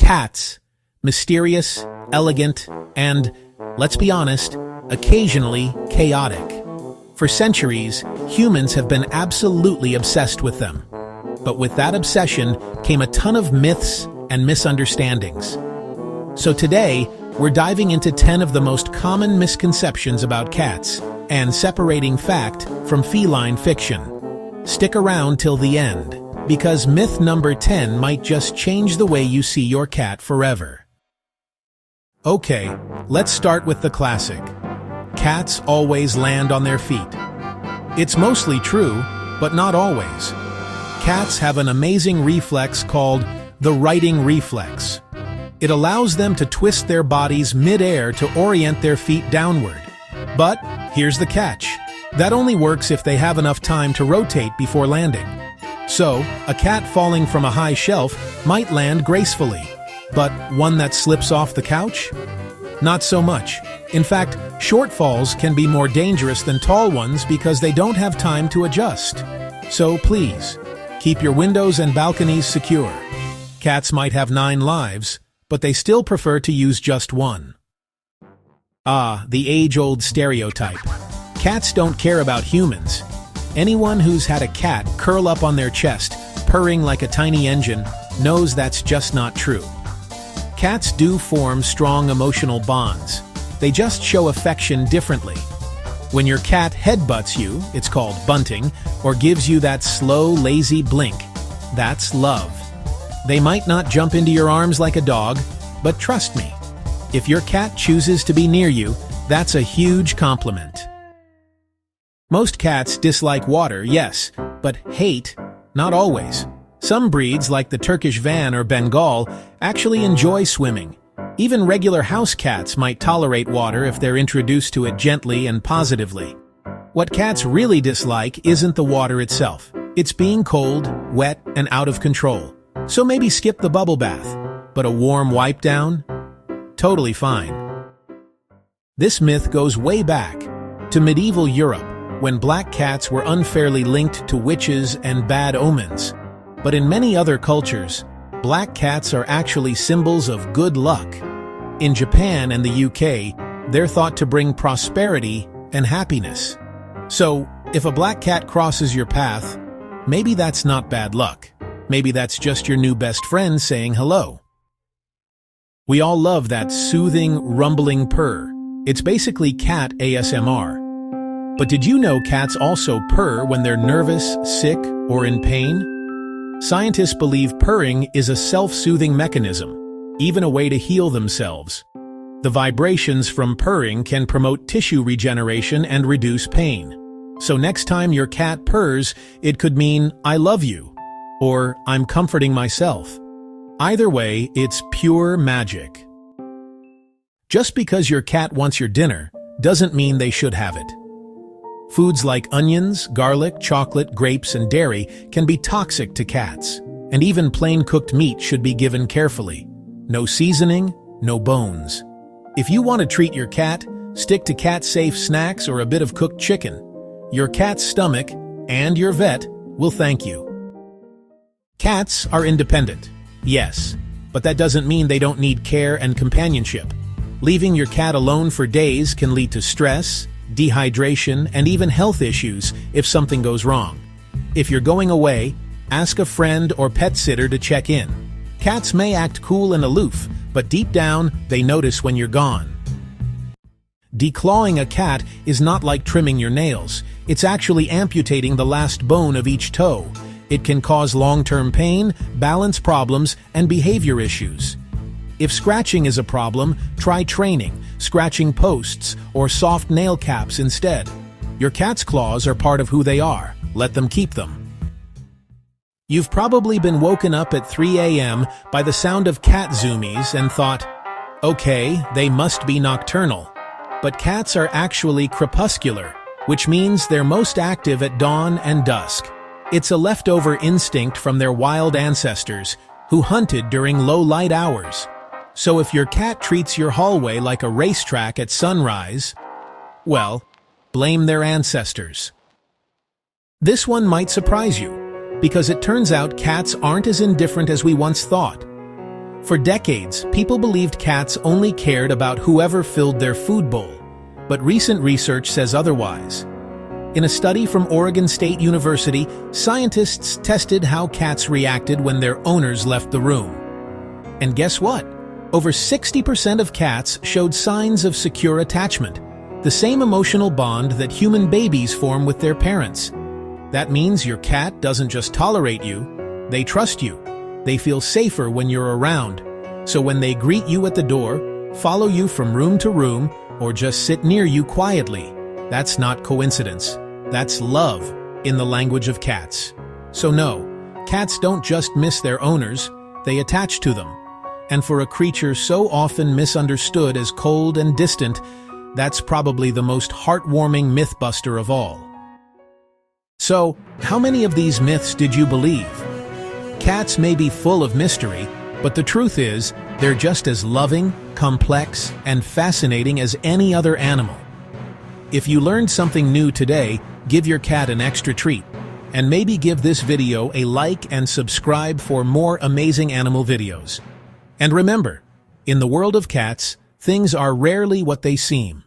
Cats. Mysterious, elegant, and, let's be honest, occasionally chaotic. For centuries, humans have been absolutely obsessed with them. But with that obsession came a ton of myths and misunderstandings. So today, we're diving into 10 of the most common misconceptions about cats and separating fact from feline fiction. Stick around till the end, because myth number 10 might just change the way you see your cat forever. Okay, let's start with the classic. Cats always land on their feet. It's mostly true, but not always. Cats have an amazing reflex called the righting reflex. It allows them to twist their bodies mid-air to orient their feet downward. But here's the catch. That only works if they have enough time to rotate before landing. So, a cat falling from a high shelf might land gracefully. But one that slips off the couch? Not so much. In fact, short falls can be more dangerous than tall ones because they don't have time to adjust. So please, keep your windows and balconies secure. Cats might have 9 lives, but they still prefer to use just one. The age-old stereotype. Cats don't care about humans. Anyone who's had a cat curl up on their chest, purring like a tiny engine, knows that's just not true. Cats do form strong emotional bonds. They just show affection differently. When your cat headbutts you, it's called bunting, or gives you that slow, lazy blink, that's love. They might not jump into your arms like a dog, but trust me, if your cat chooses to be near you, that's a huge compliment. Most cats dislike water, yes, but hate, not always. Some breeds, like the Turkish Van or Bengal, actually enjoy swimming. Even regular house cats might tolerate water if they're introduced to it gently and positively. What cats really dislike isn't the water itself. It's being cold, wet, and out of control. So maybe skip the bubble bath. But a warm wipe down? Totally fine. This myth goes way back to medieval Europe, when black cats were unfairly linked to witches and bad omens. But in many other cultures, black cats are actually symbols of good luck. In Japan and the UK, they're thought to bring prosperity and happiness. So, if a black cat crosses your path, maybe that's not bad luck. Maybe that's just your new best friend saying hello. We all love that soothing, rumbling purr. It's basically cat ASMR. But did you know cats also purr when they're nervous, sick, or in pain? Scientists believe purring is a self-soothing mechanism, even a way to heal themselves. The vibrations from purring can promote tissue regeneration and reduce pain. So next time your cat purrs, it could mean, "I love you," or "I'm comforting myself." Either way, it's pure magic. Just because your cat wants your dinner doesn't mean they should have it. Foods like onions, garlic, chocolate, grapes, and dairy can be toxic to cats, and even plain cooked meat should be given carefully. No seasoning, no bones. If you want to treat your cat, stick to cat-safe snacks or a bit of cooked chicken. Your cat's stomach, and your vet, will thank you. Cats are independent, yes, but that doesn't mean they don't need care and companionship. Leaving your cat alone for days can lead to stress, dehydration, and even health issues if something goes wrong. If you're going away, ask a friend or pet sitter to check in. Cats may act cool and aloof, but deep down, they notice when you're gone. Declawing a cat is not like trimming your nails. It's actually amputating the last bone of each toe. It can cause long-term pain, balance problems, and behavior issues. If scratching is a problem, try training, scratching posts, or soft nail caps instead. Your cat's claws are part of who they are. Let them keep them. You've probably been woken up at 3 a.m. by the sound of cat zoomies and thought, okay, they must be nocturnal. But cats are actually crepuscular, which means they're most active at dawn and dusk. It's a leftover instinct from their wild ancestors, who hunted during low-light hours. So if your cat treats your hallway like a racetrack at sunrise, well, blame their ancestors. This one might surprise you, because it turns out cats aren't as indifferent as we once thought. For decades, people believed cats only cared about whoever filled their food bowl, but recent research says otherwise. In a study from Oregon State University, scientists tested how cats reacted when their owners left the room. And guess what? Over 60% of cats showed signs of secure attachment, the same emotional bond that human babies form with their parents. That means your cat doesn't just tolerate you, they trust you. They feel safer when you're around. So when they greet you at the door, follow you from room to room, or just sit near you quietly, that's not coincidence. That's love, in the language of cats. So no, cats don't just miss their owners, they attach to them. And for a creature so often misunderstood as cold and distant, that's probably the most heartwarming mythbuster of all. So, how many of these myths did you believe? Cats may be full of mystery, but the truth is, they're just as loving, complex, and fascinating as any other animal. If you learned something new today, give your cat an extra treat, and maybe give this video a like and subscribe for more amazing animal videos. And remember, in the world of cats, things are rarely what they seem.